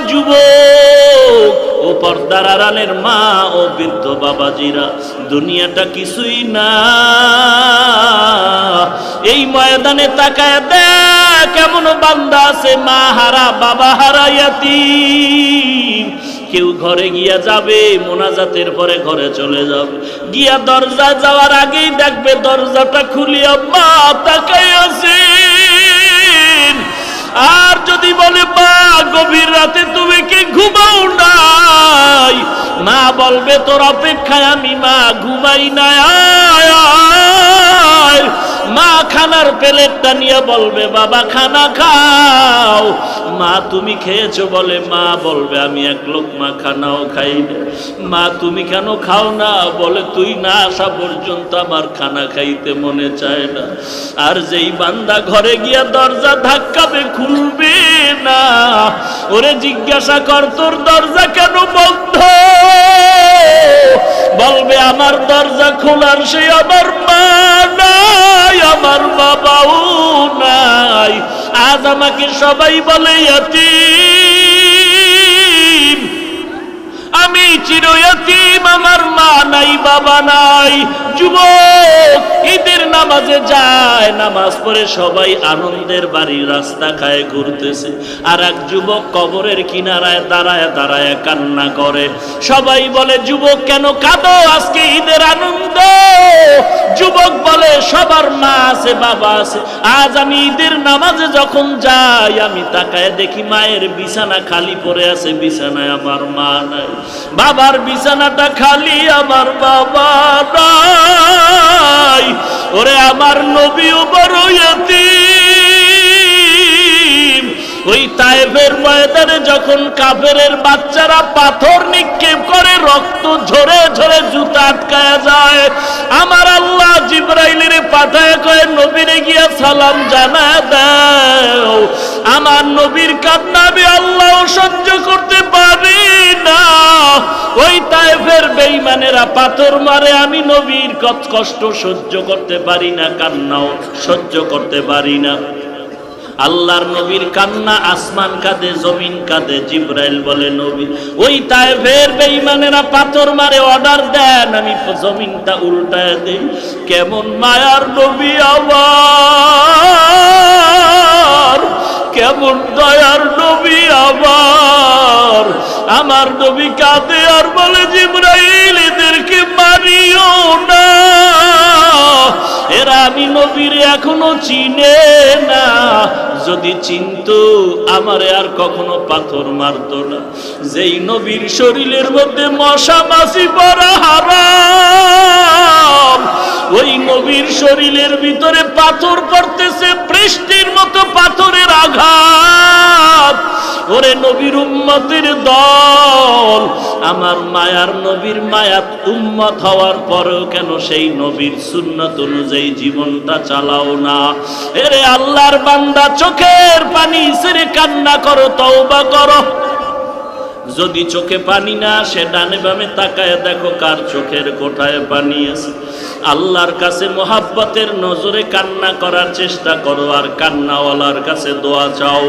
যুবক ও পর্দার আড়ালের মা ও বৃদ্ধ বাবাজিরা, দুনিয়াটা কিছুই না। এই ময়দানে তাকায় দেখ কেমন বান্দা আছে মা হারা বাবা হারা ইয়াতীম। কেউ ঘরে গিয়া যাবে, মোনাজাতের পরে ঘরে চলে যাবে, গিয়া দরজা যাওয়ার আগেই দেখবে দরজাটা খুলিয়া মা তাকাই আছে। আর যদি বলে মা গভীর রাতে তুমি কি ঘুমাও নাই, মা বলবে তোর অপেক্ষায় আমি মা ঘুমাই নাই। মা খানার প্লেটটা নিয়ে বলবে বাবা খানা খাও। মা তুমি খেয়েছো বলে মা বলবে আমি এক লোকমা খানাও খাই না। মা তুমি কেন খাও না, বলে তুই না আসা পর্যন্ত আমার খানা খাইতে মনে চায় না। আর যেই বান্দা ঘরে গিয়া দরজা ধাক্কাবে খুলবে না, ওরে জিজ্ঞাসা কর তোর দরজা কেন বন্ধ, বলবে আমার দরজা খোলার সে আমার মা নাই, আমার বাবাও নাই। আজ আমাকে সবাই বলে ইয়াতীম, আমি চির ইয়াতীম, আমার মা নাই বাবা নাই। যুবক ঈদের নামাজে যায়, নামাজ পড়ে সবাই আনন্দের বাড়ি রাস্তা খায় ঘুরতেছে, আর এক যুবক কবরের কিনারায় দাঁড়ায় দাঁড়ায় কান্না করে। সবাই বলে যুবক কেন কাঁদো, আজকে ঈদের আনন্দ। যুবক বলে সবার মা আছে বাবা আছে, আজ আমি ঈদের নামাজে যখন যাই আমি তাকায় দেখি মায়ের বিছানা খালি পড়ে আছে, বিছানায় আমার মা নাই। বাবার বিছানাটা খালি, আমার বাবা নাই। ওরে আমার নবীও বড় ইয়াতীম। ওই তায়েফের ময়দানে যখন কাফেরের বাচ্চারা পাথর নিক্ষেপ করে, রক্ত ঝরে ঝরে জুতা আটকায়া যায়, আমার আল্লাহ জিবরাইলের পাঠায় কয় নবীরে গিয়া সালাম জানায় দাও। আমার নবীর কান্না আমি আল্লাহ সহ্য করতে পারি না। ওই তায়েফের বেঈমানেরা পাথর মারে, আমি নবীর কষ্ট সহ্য করতে পারি না, কান্নাও সহ্য করতে পারি না। আল্লাহর নবীর কান্না, আসমান কাঁদে জমিন কাঁদে। জিবরাইল বলে নবী ওই তায়েফের বেঈমানেরা পাথর মারে, অর্ডার দেন আমি জমিনটা উল্টায় দেই। কেমন মায়ার নবী আমার, কেমন দয়ার নবী আমার। আমার নবী কাঁদে আর বলে জিবরাইল এদেরকে মারিও না, এরা আমি নবীর এখনো চিনে না। যদি চিনতো আমারে আর কখনো পাথর মারতো না। যেই নবীর শরীরের মধ্যে মশা মাছি পড়া হারাম, ওই নবীর শরীরের ভিতরে পাথর পড়তেছে বৃষ্টির মতো পাথরের আঘাত। ওরে নবীর উম্মতের দল, আমার মায়ার নবীর মায়াত উম্মত হওয়ার পরেও কেন সেই নবীর সুন্নাত অনুযায়ী জীবনটা চালাও না? এরে আল্লাহর বান্দা চোখের পানি ছেড়ে কান্না করো, তওবা করো। যদি চোখে পানি না আসে ডানে বামে তাকায় দেখো কার চোখের কোঠায় পানি আছে। আল্লাহর কাছে মোহাব্বতের নজরে কান্না করার চেষ্টা করো, আর কান্নাওয়ালার কাছে দোয়া চাও।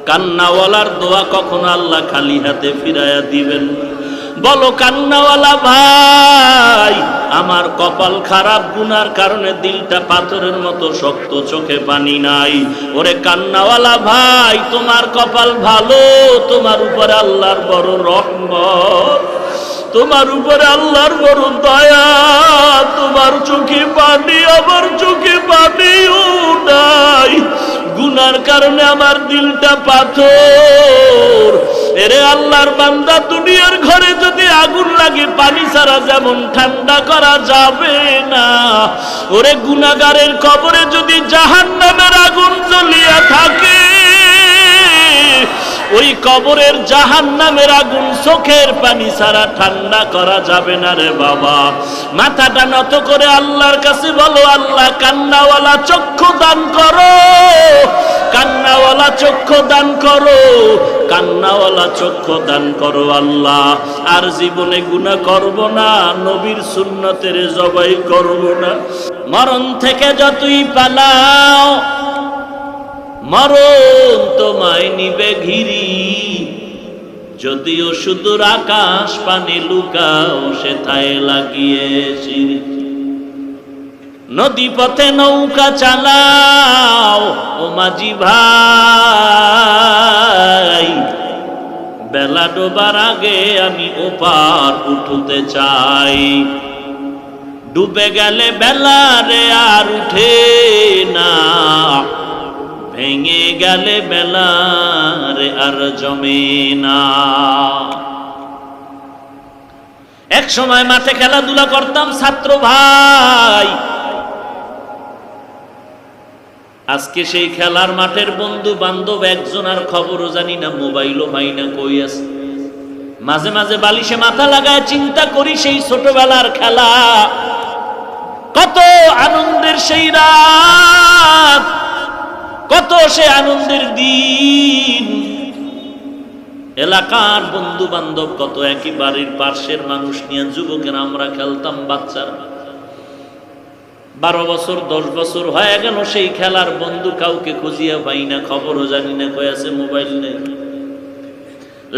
কান্নাওয়ালার দোয়া কখনো আল্লাহ খালি হাতে ফিরাইয়া দিবেন। বলো কান্নাওয়ালা ভাই, আমার কপাল খারাপ, গুনার কারণে দিলটা পাথরের মতো শক্ত, চোখে পানি নাই। ওরে কান্নাওয়ালা ভাই, তোমার কপাল ভালো, তোমার উপরে আল্লাহর বড় রহমত, তোমার উপরে আল্লাহর বড় দয়া। তোমার চোখে পানি, আমার চোখে পানিও নাই, গুনার কারণে আমার দিলটা পাথর। এরে আল্লাহর বান্দা, দুনিয়ার ঘরে যদি আগুন লাগে পানি ছাড়া যেমন ঠান্ডা করা যাবে না, ওরে গুনাহগারের কবরে যদি জাহান্নামের আগুন জ্বলিয়া থাকে, ওই কবরের জাহান্নামের আগুন চোখের পানি ছাড়া ঠান্ডা করা যাবে না রে বাবা। মাথাটা নত করে আল্লাহর কাছে বলো, আল্লাহ কান্নাওয়ালা চক্ষু দান করো, কান্নাওয়ালা চক্ষু দান করো, কান্নাওয়ালা চক্ষু দান করো আল্লাহ। আর জীবনে গুনাহ করব না, নবীর সুন্নতের জবাই করব না। মরণ থেকে যতই পালাও, মরণ তোমায় নিবে ঘিরি। যদিও সুদূর আকাশ পানে লুকাও সেথায় লাগিয়েছি। নদী পথে নৌকা চালাও ও মাঝি ভাই, বেলা ডোবার আগে আমি ওপার উঠতে চাই। ডুবে গেলে বেলা রে আর উঠে না, ভেঙে গেলে বেলা রে আর জমে না। এক সময় মাঠে খেলাধুলা করতাম ছাত্র ভাই, আজকে সেই খেলার মাঠের বন্ধু বান্ধব একজন আর খবরও জানি না, মোবাইলও পাই না, কই আছে। মাঝে মাঝে বালিশে মাথা লাগায় চিন্তা করি সেই ছোটবেলার খেলা, কত আনন্দের সেই রাত, কত সে আনন্দের দিন। এলাকার বন্ধু বান্ধব কত, একই বাড়ির পাশের মানুষ নিয়ে যুবকেরা আমরা খেলতাম। বাচ্চারা 12 বছর 10 বছর হয়ে গেল সেই খেলার বন্ধু কাউকে খুঁজিয়া পাই না, খবরও জানি না, কই আছে, মোবাইল নেই।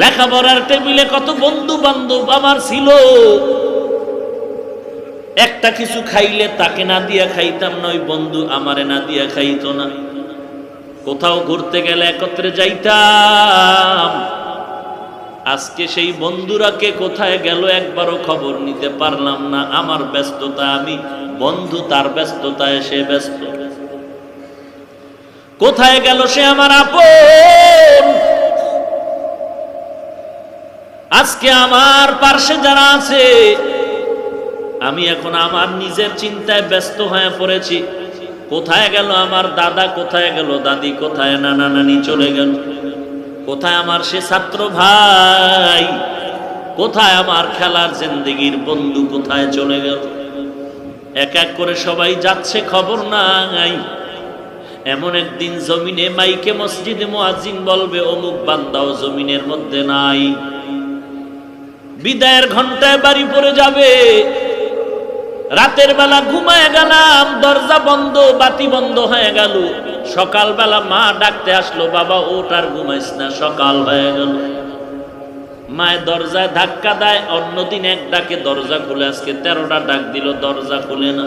লেখাপড়ার টেবিলে কত বন্ধু বান্ধব আমার ছিল, একটা কিছু খাইলে তাকে না দিয়া খাইতাম না, ওই বন্ধু আমারে না দিয়া খাইতো না। কোথাও ঘুরতে গেলে একত্রে যাইতাম। আজকে সেই বন্ধুরা কে কোথায় গেল একবারও খবর নিতে পারলাম না। আমার ব্যস্ততা আমি, বন্ধু তার ব্যস্ততায় সে ব্যস্ত। কোথায় গেল সে আমার আপন? আজকে আমার পার্শ্বে যারা আছে, আমি এখন আমার নিজের চিন্তায় ব্যস্ত হয়ে পড়েছি। কোথায় গেল আমার দাদা, কোথায় গেল দাদি, কোথায় নানা নানি চলে গেল, কোথায় আমার সে ছাত্র ভাই, কোথায় আমার খেলার জিন্দেগির বন্ধু, কোথায় চলে গেল? এক এক করে সবাই যাচ্ছে, খবর নাই। এমন একদিন জমিনে মাইকে মসজিদে মুয়াজ্জিন বলবে অমুক বান্দাও জমিনের মধ্যে নাই। বিদায়ের ঘন্টায় বাড়ি পড়ে যাবে। রাতের বেলা ঘুমায় গেলাম, দরজা বন্ধ, বাতি বন্ধ হয়ে গেল। সকালবেলা মা ডাকতে আসলো, বাবা ওঠ আর ঘুমাইস না, সকাল হয়ে গেল। মায়ের দরজায় ধাক্কা দেয়, অন্যদিন এক ডাকে দরজা খুলে, আজকে 13টা ডাক দিল দরজা খুলে না।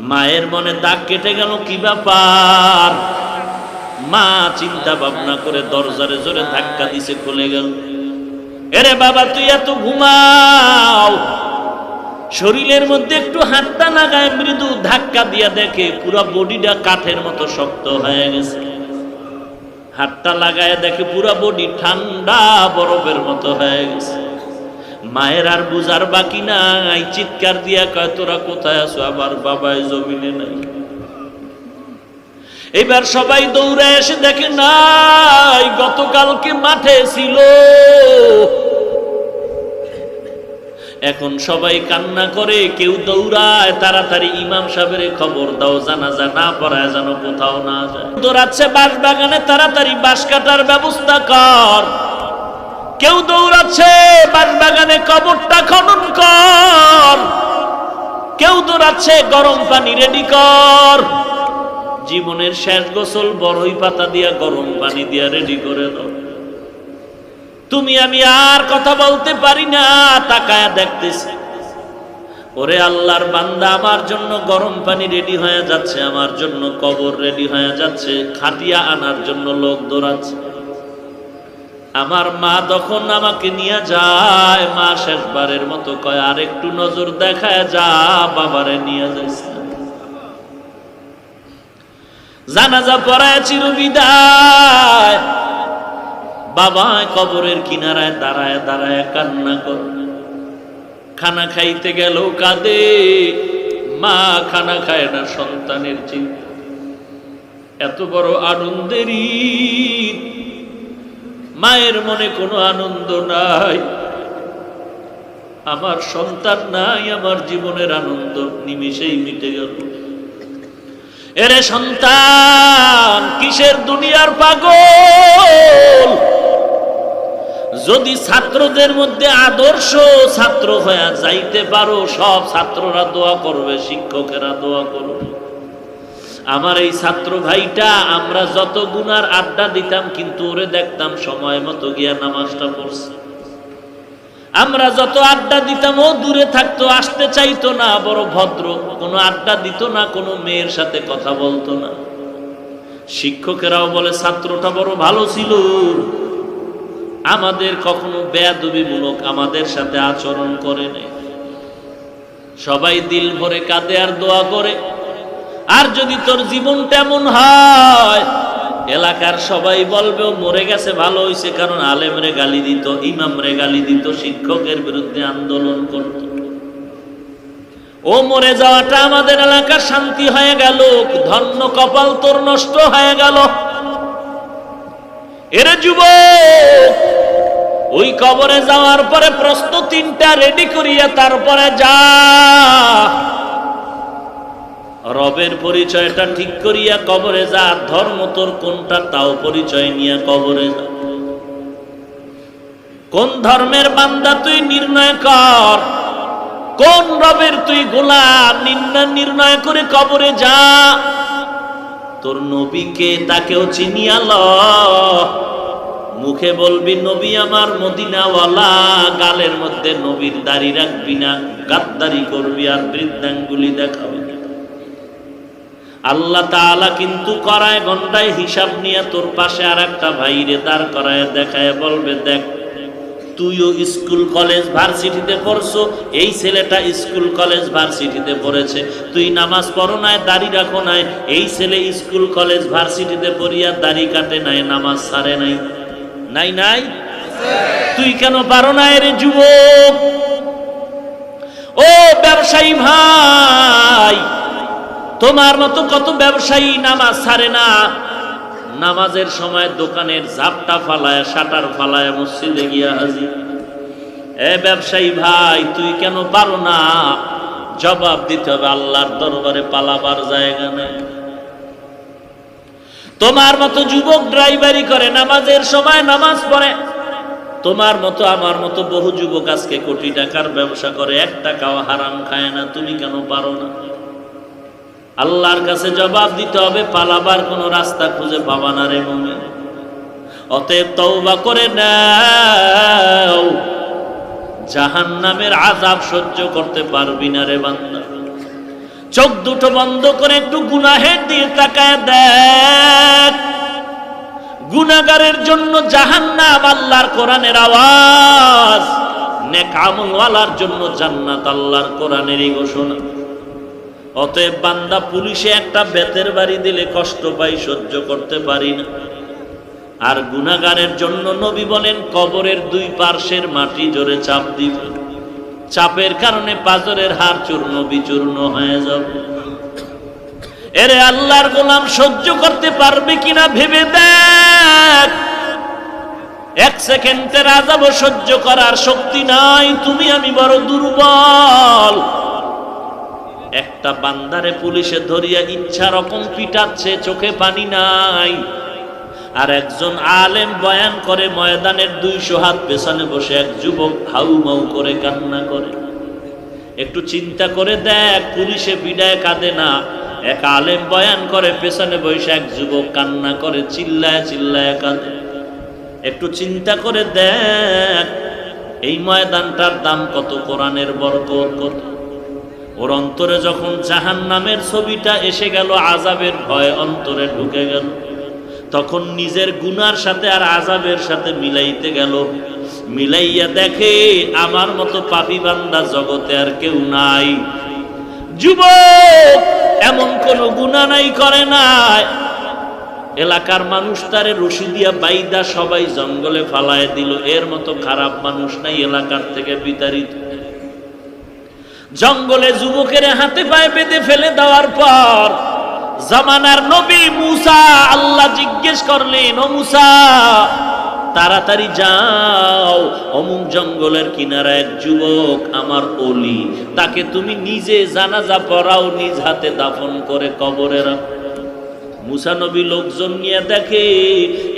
মায়ের মনে দাগ কেটে গেল, কি ব্যাপার? মা চিন্তা ভাবনা করে দরজারে জোরে ধাক্কা দিছে, খুলে গেল। এরে বাবা তুই এত ঘুমাও। শরীরের মধ্যে একটু হাতটা লাগায় মৃদু ধাক্কা দিয়া দেখে পুরো বডিটা কাঠের মতো শক্ত হয়ে গেছে। হাতটা লাগায় দেখে পুরো বডি ঠান্ডা বরফের মতো হয়ে গেছে। মায়ের আর বুঝার বাকি নাই, চিৎকার দিয়া কয় তোরা কোথায় আছো? আবার বাবাই জমিনে নাই। এবার সবাই দৌড়ে এসে দেখে নাই, গতকালকে মাঠে ছিল। এখন সবাই কান্না করে, কেউ দৌড়ায় তাড়াতাড়ি ইমাম সাহেবের খবর দাও, জানাজা না পড়ায় যেন কোথাও না যায়। দৌড়াচ্ছে বাঁশ বাগানে, তাড়াতাড়ি বাঁশ কাটার ব্যবস্থা কর। কেউ দৌড়াচ্ছে বাঁশ বাগানে, কবরটা খনন কর। কেউ দৌড়াচ্ছে গরম পানি রেডি কর। জীবনের শেষ গোসল বড়ই পাতা দিয়া গরম পানি দিয়া রেডি করে দাও। তুমি আমি আর কথা বলতে পারি না, তাকায়া দেখতেছি। ওরে আল্লাহর বান্দা, আমার জন্য গরম পানি রেডি হয়ে যাচ্ছে, আমার জন্য কবর রেডি হয়ে যাচ্ছে, খাটিয়া আনার জন্য লোক দৌড়াচ্ছে। আমার মা তখন আমাকে নিয়ে যায়, মা শেষবারের মতো কয় আর একটু নজর দেখায় যা, বাবারে নিয়ে যাইছে। জানাজা পড়ায় চিরবিদায়। বাবা কবরের কিনারায় দাঁড়ায় দাঁড়ায় কান্না করে। খানা খাইতে গেল কাঁদে, মা খানা খায় না, সন্তানের চিন্তা। এত বড় আনন্দের ঈদ, মায়ের মনে কোনো আনন্দ নাই। আমার সন্তান নাই, আমার জীবনের আনন্দ নিমিষেই মিটে গেল। এরে সন্তান, কিসের দুনিয়ার পাগল? যদি ছাত্রদের মধ্যে আদর্শ ছাত্র হয়ে যাইতে পারো, সব ছাত্ররা দোয়া করবে, শিক্ষকেরা দোয়া করবে। আমার এই ছাত্র ভাইটা, আমরা যত গুনার আড্ডা দিতাম কিন্তু ওরে দেখতাম সময় মতো গিয়া নামাজটা পড়ছে। আমরা যত আড্ডা দিতাম ও দূরে থাকতো, আসতে চাইতো না, বড় ভদ্র, কোনো আড্ডা দিত না, কোনো মেয়ের সাথে কথা বলতো না। শিক্ষকেরাও বলে ছাত্রটা বড় ভালো ছিল, আমাদের কখনো বেয়াদবিমূলক আমাদের সাথে আচরণ করে নেই। সবাই দিল ভরে কাঁদে আর দোয়া করে। আর যদি তোর জীবনটা এমন হয়, এলাকার সবাই বলবে ও মরে গেছে, ভালো হয়েছে, কারণ আলেমরে গালি দিত, ইমামরে গালি দিত, শিক্ষকের বিরুদ্ধে আন্দোলন করত। ও মরে যাওয়াটা আমাদের এলাকার শান্তি হয়ে গেল, ধন্য কপাল তোর নষ্ট হয়ে গেল। এরে যুবক, ওই কবরে যাওয়ার পরে প্রশ্ন তিনটা রেডি করিয়া তারপরে যা, রবের পরিচয়টা ঠিক করিয়া কবরে যা। ধর্ম তোর কোনটা তাও পরিচয় নিয়ে কবরে যা। কোন ধর্মের বান্দা তুই নির্ণয় কর, কোন রবের তুই গোলাম নির্ণয় করে কবরে যা। তোর নবীকে তাকেও চিনিয়া ল। মুখে বলবি নবী আমার মদিনাওয়ালা, গালের মধ্যে নবীর দাড়ি রাখবি না, গাদ্দারি করবি আর বৃদ্ধাঙ্গুলি দেখাবি। আল্লাহ তাআলা কিন্তু করায় ঘন্টায় হিসাব নিয়ে তোর পাশে আর একটা ভাইরে দাঁড় করায় দেখায় বলবে, দেখ তুইও স্কুল কলেজ ভার্সিটিতে পড়ছো, এই ছেলেটা স্কুল কলেজ ভার্সিটিতে পড়েছে, তুই নামাজ পড়ো নাই, দাড়ি রাখো নাই, এই ছেলে স্কুল কলেজ ভার্সিটিতে পড়িয়া দাড়ি কাটে নাই, নামাজ ছাড়ে নাই। নাই নাই, তুই কেন পারো না রে যুবক? ও ব্যবসায়ী ভাই, তোমার মতো কত ব্যবসায়ী নামাজ ছাড়ে না, নামাজের সময় দোকানের ঝাপটা ফালায়, শাটার ফালায় মসজিদে গিয়া হাজির। এ ব্যবসায়ী ভাই, তুই কেন পারো না? জবাব দিতে হবে, আল্লাহর দরবারে পালাবার জায়গা নেই। তোমার মতো যুবক ড্রাইভারি করে, নামাজের সময় নামাজ পড়ে। তোমার মতো আমার মতো বহু যুবক আজকে কোটি টাকার ব্যবসা করে, এক টাকাও হারাম খায় না, তুমি কেন পারো না? আল্লাহর কাছে জবাব দিতে হবে, পালাবার কোনো রাস্তা খুঁজে পাবা না রে মুমিন। অতএব তওবা করে নাও, জাহান্নামের আযাব সহ্য করতে পারবি না রে বান্দা। চোখ দুটো বন্ধ করে একটু গুনাহের দিকে তাকায় দেখ। গুনাহগারের জন্য জাহান্নাম আল্লাহর কোরআনের আওয়াজ, নেক আমলওয়ালার জন্য জান্নাত আল্লাহর কোরআনেরই ঘোষণা। অতএব বান্দা, পুলিশে একটা বেতের বাড়ি দিলে কষ্ট পাই, সহ্য করতে পারি না। আর গুনাহগারের জন্য নবী বলেন কবরের দুই পার্শ্বের মাটি জোরে চাপ দিব, চাপের কারণে পাজরের হাড় চূর্ণ বিচূর্ণ হয়ে যাবে। এরে আল্লাহর গোলাম, সহ্য করতে পারবে কিনা ভেবে দেখ। এক সেকেন্ডের আযাব সহ্য করার শক্তি নাই, তুমি আমি বড় দুর্বল। একটা বান্দারে পুলিশে ধরিয়া ইচ্ছা রকম পিটাচ্ছে, চোখে পানি নাই। আর একজন আলেম বয়ান করে, ময়দানের 200 হাত পেছনে বসে এক যুবক হাউমাউ করে কান্না করে। একটু চিন্তা করে দেখ, পুলিশে বিদায় কাঁদে না, এক আলেম বয়ান করে, পেছনে বসে এক যুবক কান্না করে, চিল্লায় চিল্লায় কাঁদে। একটু চিন্তা করে দেখ, এই ময়দানটার দাম কত, কোরআনের বরকত কত। ওর অন্তরে যখন জাহান্নামের ছবিটা এসে গেল, আযাবের ভয় অন্তরে ঢুকে গেল, তখন নিজের গুনার সাথে আর আযাবের সাথে মিলাইতে গেল। মিলাইয়া দেখে আমার মতো পাপী বান্দা জগতে আর কেউ নাই। যুবক এমন কোন গুনাহ নাই করে নাই, এলাকার মানুষ তারে রশি দিয়া বাইদা সবাই জঙ্গলে ফালায় দিল, এর মতো খারাপ মানুষ নাই এলাকার থেকে বিতাড়িত। জঙ্গলে যুবকের হাতে পায়ে বেঁধে ফেলে দেওয়ার পর জামানার নবী মুসা, আল্লাহ জিজ্ঞেস করলেন, ও মুসা তাড়াতাড়ি যাও, অমুক জঙ্গলের কিনারা এক যুবক আমার ওলি, তাকে তুমি নিজে জানাজা পড়াও, নিজ হাতে দাফন করে কবরে রাখো। মুসা নবী লোকজন নিয়ে দেখে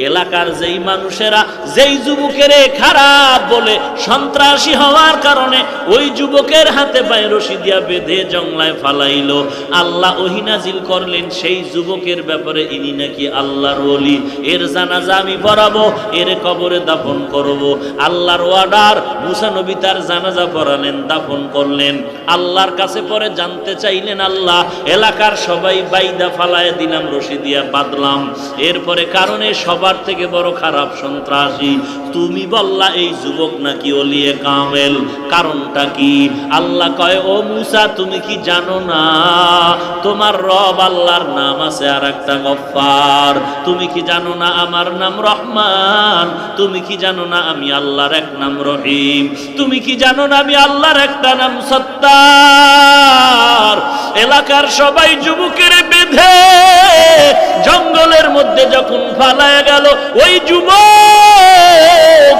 এলাকার যেই মানুষেরা যেই যুবকের খারাপ বলে সন্ত্রাসী হওয়ার কারণে ওই যুবকের হাতে পায়ে রশি দিয়া বেঁধে জংলায় ফালাইলো। আল্লাহ ওহী নাজিল করলেন সেই যুবকের ব্যাপারে, ইনি নাকি আল্লাহর ওলি, এর জানাজা আমি পড়াবো, এর কবরে দাফন করব। আল্লাহর অর্ডার, মুসা নবী তার জানাজা পড়ালেন, দাফন করলেন। আল্লাহর কাছে পরে জানতে চাইলেন, আল্লাহ এলাকার সবাই বাইদা ফালায় দিলাম, রশি দিয়া বাঁধলাম, এরপরে কারণে সবার থেকে বড় খারাপ সন্ত্রাসী, তুমি বললা এই যুবক নাকি ওলিয়ে কামেল, কারণটা কি? আল্লাহ কয়, ও মুসা তুমি কি জানো না তোমার রব আল্লাহর নাম আছে আর একটা গফফার? তুমি কি জানো না আমার নাম রহমান? তুমি কি জানো না আমি আল্লাহর এক নাম রহিম? তুমি কি জানো না আমি আল্লাহর একটা নাম সত্তার? এলাকার সবাই যুবকের বেঁধে জঙ্গলের মধ্যে যখন ফালায় গেল, ওই যুবক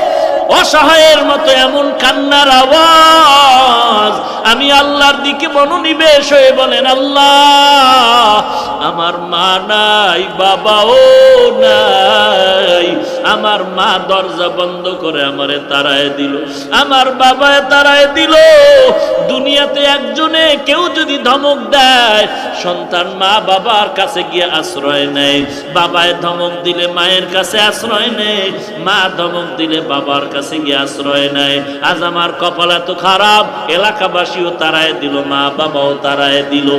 অসহায়ের মতো এমন কান্নার আওয়াজ, আমি আল্লাহর দিকে মনোনিবেশ হয়ে বলেন, আল্লাহ আমার মা নাই, বাবাও নাই, আমার মা দরজা বন্ধ করে আমারে তাড়ায় দিল, আমার বাবায় তাড়ায় দিল। দুনিয়াতে একজনে কেউ যদি ধমক দেয়, সন্তান মা বাবার কাছে গিয়ে আশ্রয় নেয়, বাবায় ধমক দিলে মায়ের কাছে আশ্রয় নেয়, মা ধমক দিলে বাবার কাছে গিয়ে আশ্রয় নেয়। আজ আমার কপাল এত খারাপ, এলাকাবাসীও তাড়ায় দিল, মা বাবাও তাড়ায় দিল,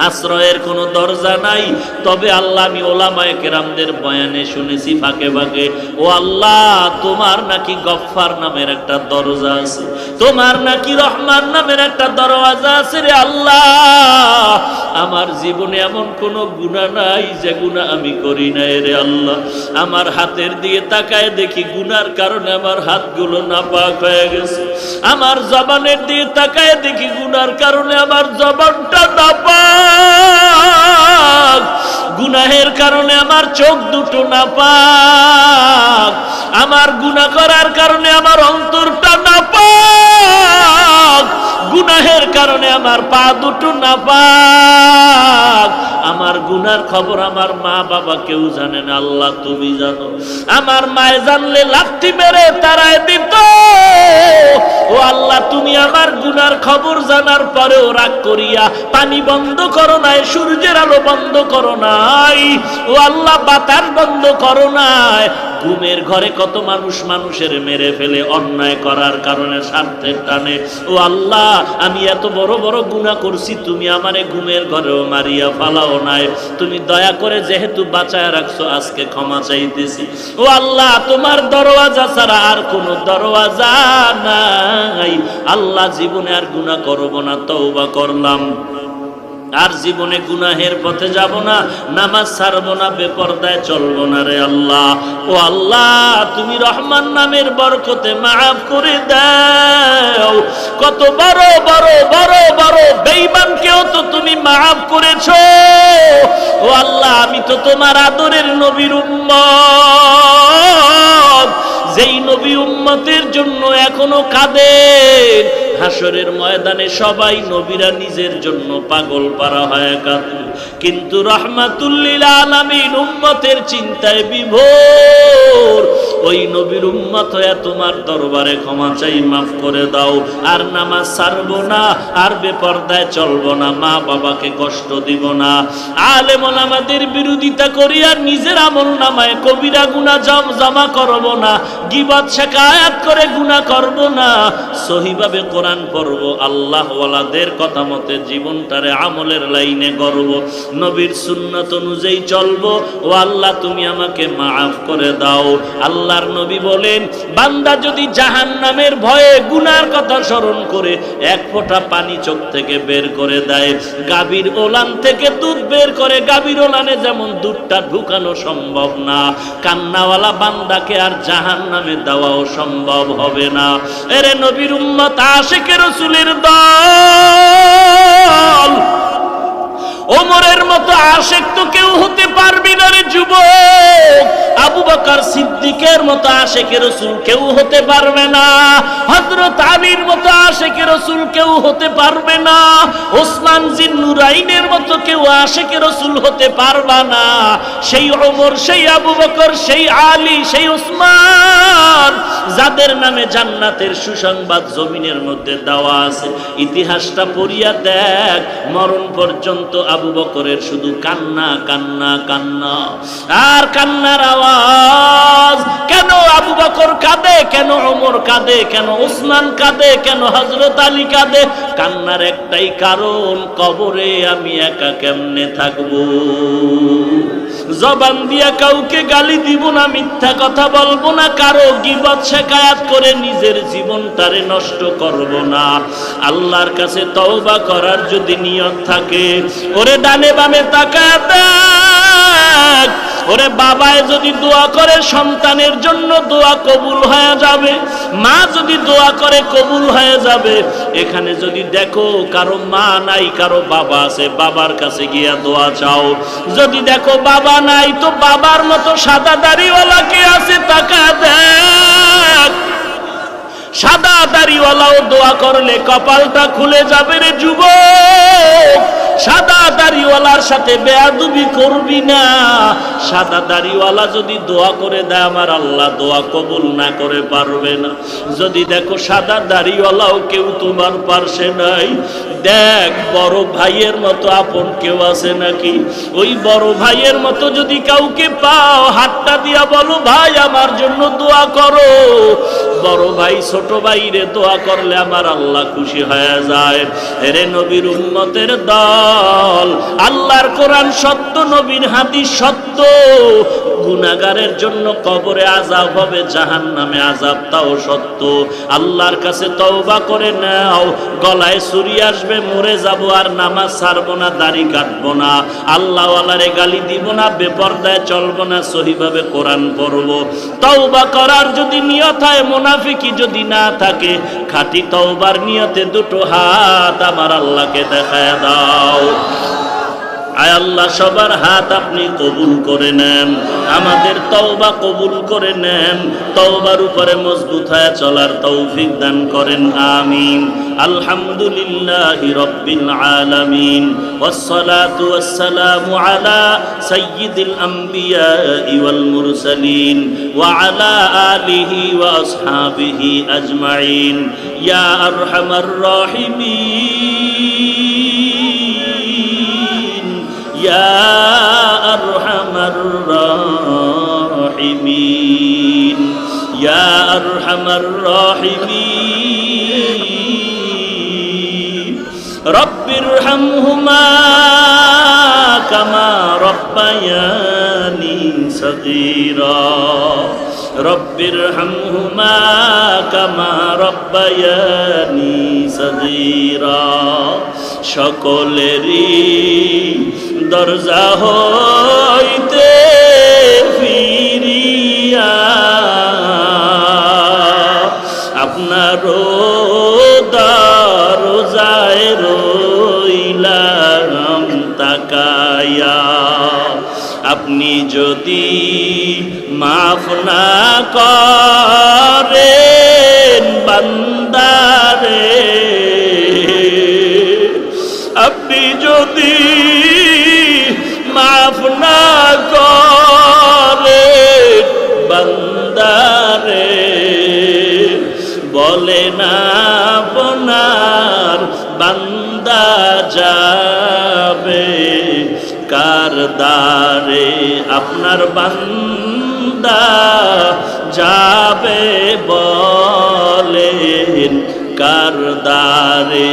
আশ্রয়ের কোনো দরজা নাই। তবে আল্লাহ আমি ওলামায়ে কেরামদের বয়ানে শুনেছি ফাঁকে ফাঁকে, ও আল্লাহ তোমার নাকি গফফার নামের একটা দরজা আছে, তোমার নাকি রহমান নামের একটা দরওয়াজা আছে রে আল্লাহ। আমার জীবনে এমন কোনো গুনাহ নাই যে গুনাহ আমি করি নাই রে আল্লাহ। আমার হাতের দিয়ে তাকায় দেখি গুনার কারণে আমার হাতগুলো নাপাক হয়ে গেছে, আমার জবানের দিয়ে তাকায় দেখি গুনার কারণে আমার জবানটা নাপাক, গুনাহের কারণে আমার চোখ দুটো নাপাক, আমার গুনাহ করার কারণে আমার অন্তরটা নাপাক, গুনাহের কারণে আমার পা দুটো নাপাক। আমার গুনার খবর আমার মা বাবা কেউ জানে না, আল্লাহ তুমি জানো। আমার মায়ে জানলে লাথি মেরে তাড়ায় দিত। ও আল্লাহ তুমি আমার গুনার খবর জানার পরেও রাগ করিয়া পানি বন্ধ করো নাই, সূর্যের আলো বন্ধ করো নাই, ও আল্লাহ বাতাস বন্ধ করো নাই। ঘুমের ঘরে কত মানুষ মানুষের মেরে ফেলে অন্যায় করার কারণে, স্বার্থের টানে। ও আল্লাহ আমি এত বড় বড় গুনাহ করছি, তুমি আমারে ঘুমের ঘরেও মারিয়া ফালাও নাই, তুমি দয়া করে যেহেতু বাঁচায় রাখছো আজকে ক্ষমা চাইতেছি। ও আল্লাহ তোমার দরওয়াজা ছাড়া আর কোনো দরওয়াজা নাই। আল্লাহ জীবনে আর গুনাহ করব না, তওবা করলাম, আর জীবনে গুনাহের পথে যাব না, নামাজ ছাড়বো না, বেপরদায় চলবো না রে আল্লাহ। ও আল্লাহ তুমি রহমান নামের বরকতে মাফ করে দাও। কত বড় বড় বড় বড় বেঈমানকেও তো তুমি মাফ করেছো। ও আল্লাহ আমি তো তোমার আদরের নবীর উম্মত, যেই নবী উম্মতের জন্য এখনো কাঁদেন। হাসরের ময়দানে সবাই নবীরা নিজের জন্য পাগল পারা হয় কাঁদে, কিন্তু রাহমাতুল লিল আলামিন উম্মতের চিন্তায় বিভোর। ওই নবীর উম্মত হয়ে তোমার দরবারে ক্ষমা চাই, মাফ করে দাও। আর নামাজ ছাড়বো না, আর বেপরদায় চলবো না, মা বাবাকে কষ্ট দিব না, আলেম ওলামাদের বিরোধিতা করিয়া নিজের আমল নামায় কবিরা গুনাহ জমা করব না, গীবত শিকায়াত করে গুনাহ করব না, সহিভাবে কোরআন পড়ব, আল্লাহ ওয়ালাদের কথা মতে জীবনটারে আমলের লাইনে গড়ব, নবীর সুন্নাত অনুযায়ী চলবো। ও আল্লাহ তুমি আমাকে মাফ করে দাও। আল্লাহর নবী বলেন, বান্দা যদি জাহান্নামের ভয়ে গুনার কথা স্মরণ করে এক ফোঁটা পানি চোখ থেকে বের করে দেয়, গাভীর ওলান থেকে দুধ বের করে গাভীর ওলানে যেমন দুধটা ঢুকানো সম্ভব না, কান্নাওয়ালা বান্দাকে আর জাহান্নামে দেওয়াও সম্ভব হবে না। এরে নবীর উম্মত, আশিকে রাসূলের দল, ওমরের মতো আশেক তো কেউ হতে পারবি না রে যুবক। আবু বকর সিদ্দিকের মতো আশেকে রাসূল কেউ হতে পারবে না। হযরত আলীর মতো আশেকে রাসূল কেউ হতে পারবে না। ওসমান জিন্নুরাইনের মতো কেউ আশেকে রাসূল হতে পারবা না। সেই ওমর, সেই আবু বকর, সেই আলী, সেই ওসমান, যাদের নামে জান্নাতের সুসংবাদ জমিনের মধ্যে দেওয়া আছে, ইতিহাসটা পড়িয়া দেখ, মরণ পর্যন্ত আবু বকরের শুধু কান্না কান্না কান্না আর কান্নার আওয়াজ। কেন আবু বকর কাঁদে, কেন ওমর কাঁদে, কেন ওসমান কাঁদে, কেন হযরত আলী কাঁদে? কান্নার একটাই কারণ, কবরে আমি একা কেমনে থাকবো। জবান দিয়া কাউকে গালি দিব না, মিথ্যা কথা বলবো না, কারো গীবত শিকায়াত করে নিজের জীবনটারে নষ্ট করব না। আল্লাহর কাছে তওবা করার যদি নিয়ত থাকে, ওরে ডানে বামে তাকায় দেখ, ওরে বাবায় যদি দোয়া করে সন্তানের জন্য দোয়া কবুল হয়ে যাবে, মা যদি দোয়া করে কবুল হয়ে যাবে। এখানে যদি দেখো কারো মা নাই, কারো বাবা আছে, বাবার কাছে গিয়া দোয়া চাও। যদি দেখো বাবা নাই, তো বাবার মতো সাদা দাড়িওয়ালা কে আছে তাকায় দেখ। সাদা দাড়িওয়ালাও দোয়া করলে কপালটা খুলে যাবে রে যুবক। সাদা দাড়িওয়ালার সাথে বেয়াদবি করবি না। সাদা দাড়িওয়ালা যদি দোয়া করে দেয়, আমার আল্লাহ দোয়া কবুল না করে পারবে না। যদি দেখো সাদা দাড়িওয়ালাও কেউ তোমার পাশে নাই, দেখ বড় ভাইয়ের মতো আপন কেউ আছে নাকি। ওই বড় ভাইয়ের মতো যদি কাউকে পাও, হাতটা দিয়া বলো, ভাই আমার জন্য দোয়া করো। বড় ভাই ছোট ভাইরে দোয়া করলে আমার আল্লাহ খুশি হয়ে যায়। এরে নবীর উম্মতের দল, আল্লাহর কোরআন সত্য, নবীর হাদিস সত্য। গুনাহগারের জন্য কবরে আযাব হবে, জাহান্নামে আযাব, তাও সত্য। আল্লাহর কাছে তওবা করে নাও। গলায় ছুরি আসবে, মরে যাব, আর নামাজ ছাড়বো না, দাড়ি কাটবো না, আল্লাহওয়ালারে গালি দিব না, বেপরদায় চলবো না, সহিভাবে কোরআন পড়বো। তওবা করার যদি নিয়ত হয়, মুনাফিকি যদি না থাকে, খাঁটি তওবার নিয়তে দুটো হাত আমার আল্লাহকে দেখায় দাও। আয় আল্লাহ, সবার হাত আপনি কবুল করে নেন, আমাদের তওবা কবুল করে নেন, তওবার উপরে মজবুত হয়ে চলার তৌফিক দান করেন, আমিন। আলহামদুলিল্লাহি রাব্বিল আলামিন, ওয়াসসালাতু ওয়াসসালামু আলা সাইয়্যিদিল আমবিয়া ওয়াল মুরসালিন ওয়া আলা আলিহি ওয়া আসহাবিহি আজমাইন। ইয়া আরহামার রাহিমিন, ইয়া আরহামার রাহিমিন, ইয়া আরহামার রাহিমিন। রব্বিরহামহুমা কামা রব্বায়ানি সগীরা, রব্বিরহামহুমা কামা রব্বায়ানি সগীরা। সকলেরই দরজা হইতে ফিরিয়া আপনার দরজায় রইলাম তাকায়া। আপনি যদি মাফ না করেন বান্দারে, আপনি যদি মাফ না করেন বান্দারে, বলে না আপনার বান্দা যাবে কার দ্বারে, আপনার বান্দা যাবে বলেন কার দ্বারে।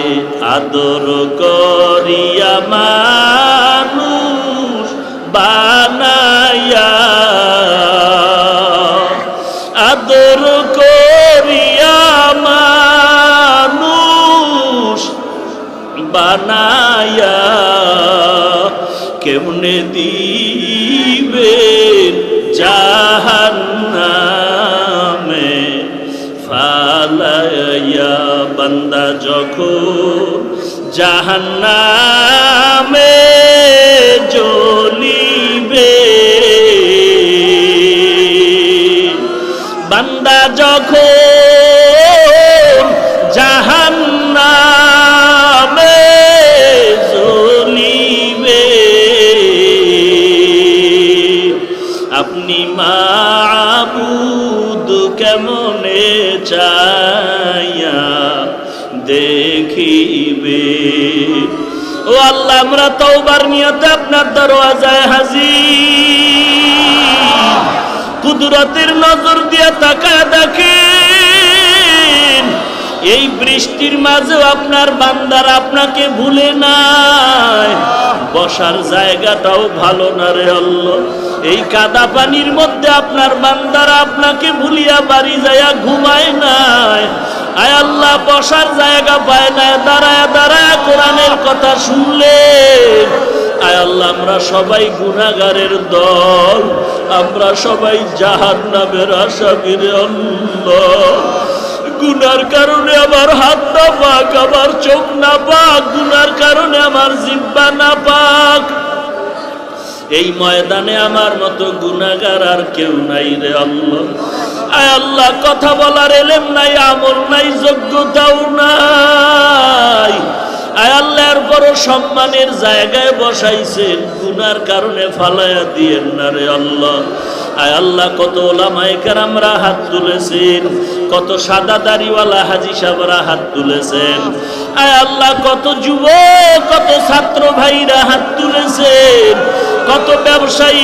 আদর করিয়া মানুষ বানায়া, আদর করিয়া মানুষ বানায়া, কেমনে দিবেন জাহান্নামে ফালাইয়া। বান্দা যখন জাহান্নামে বান্দা যখন জাহান্নামে জ্বলিবে, আপনি মাবুদ কেমনে চাইয়া দেখিবে। ও আল্লাহ, আমরা তওবার নিয়তে আপনার দরওয়াজায় হাজির। কুদরতের নজর দিয়ে তাকায় দেখেন, এই বৃষ্টির মাঝেও আপনার বান্দারা আপনাকে ভুলে নাই। বসার জায়গাটাও ভালো না রে আল্লাহ। এই কাদা পানির মধ্যে আপনার বান্দারা আপনাকে ভুলিয়া বাড়ি যাইয়া ঘুমায় নাই। আয় আল্লাহ, বসার জায়গা পায় না, দাঁড়ায় দাঁড়ায় কোরআনের কথা শুনলেন। আয় আল্লাহ, আমরা সবাই গুনাহগারের দল, আমরা সবাই জাহান্নামের আসামি রে আল্লাহ। গুনার কারণে আমার হাত না পাক, আমার চোখ না পাক, গুনার কারণে আমার জিহ্বা না পাক। এই ময়দানে আমার মতো গুনাহগার আর কেউ নাই রে আল্লাহ। আয় আল্লাহ, কথা বলার এলেম নাই, আমল নাই, যোগ্যতাও নাই। আয় আল্লাহ, এর বড় সম্মানের জায়গায় বসাইছেন, গুনার কারণে ফালায়া দিয়েন না রে আল্লাহ। আয় আল্লাহ, কত ওলামায়ে কেরামরা হাত তুলেছেন, কত সাদা দাড়িওয়ালা হাজী সাহেবরা হাত তুলেছেন। আয় আল্লাহ, কত যুবক, কত ছাত্র ভাইরা হাত তুলেছেন, কত ব্যবসায়ী